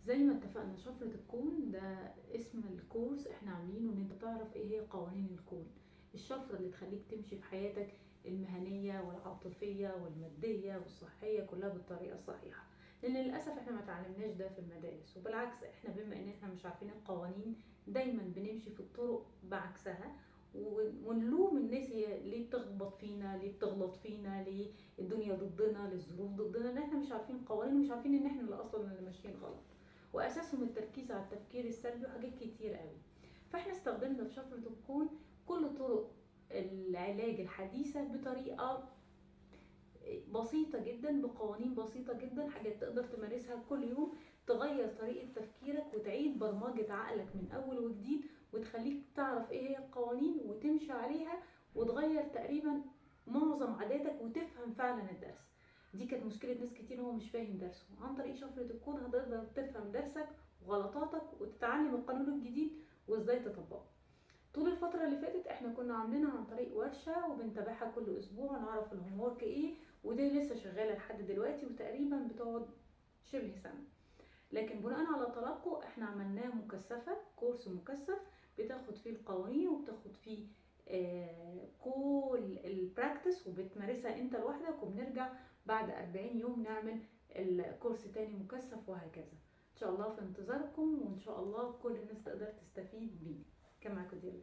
زي ما اتفقنا شفرة الكون ده اسم الكورس احنا عاملينه ان انت تعرف ايه هي قوانين الكون، الشفرة اللي تخليك تمشي في حياتك المهنية والعاطفية والمادية والصحية كلها بالطريقة الصحيحة. لان للأسف احنا ما تعلمناش ده في المدارس، وبالعكس احنا بما ان احنا مش عارفين القوانين دايما بنمشي في الطرق بعكسها، ونلوم الناس هي ليه بتخبط فينا، ليه بتغلط فينا، ليه الدنيا ضدنا، ليه الظروف ضدنا، ان احنا مش عارفين قوانين ومش عارفين ان احنا اللي اصلا اللي ماشيين غلط، واساسهم التركيز على التفكير السلبي وحاجات كتير قوي. فاحنا استخدمنا في شفرة الكون كل طرق العلاج الحديثة بطريقة بسيطة جدا، بقوانين بسيطة جدا، حاجات تقدر تمارسها كل يوم تغير طريقة تفكيرك وتعيد برمجة عقلك من أول وجديد، وتخليك تعرف ايه هي القوانين وتمشي عليها، وتغير تقريبا معظم عاداتك وتفهم فعلا الدرس. دي كانت مشكلة ناس كتير، هو مش فاهم درسه. عن طريق شفرة الكون هتقدر تفهم درسك وغلطاتك وتتعلم القانون الجديد وازاي تطبقه. طول الفترة اللي فاتت احنا كنا عاملينها عن طريق ورشة وبنتابعها كل اسبوع ونعرف الهوم ورك ايه، ودي لسه شغالة لحد دلوقتي وتقريبا بتقعد شبه سنة. لكن بناء على تلقوا احنا عملناه مكثفة، كورس مكثف بتاخد فيه القوانين وبتاخد فيه كل البراكتس وبتمارسها انت لوحدك، وبنرجع بعد 40 يوم نعمل الكورس تاني مكثف وهكذا. ان شاء الله في انتظاركم، وان شاء الله كل الناس تقدر تستفيد بيه. كان معاكم ديال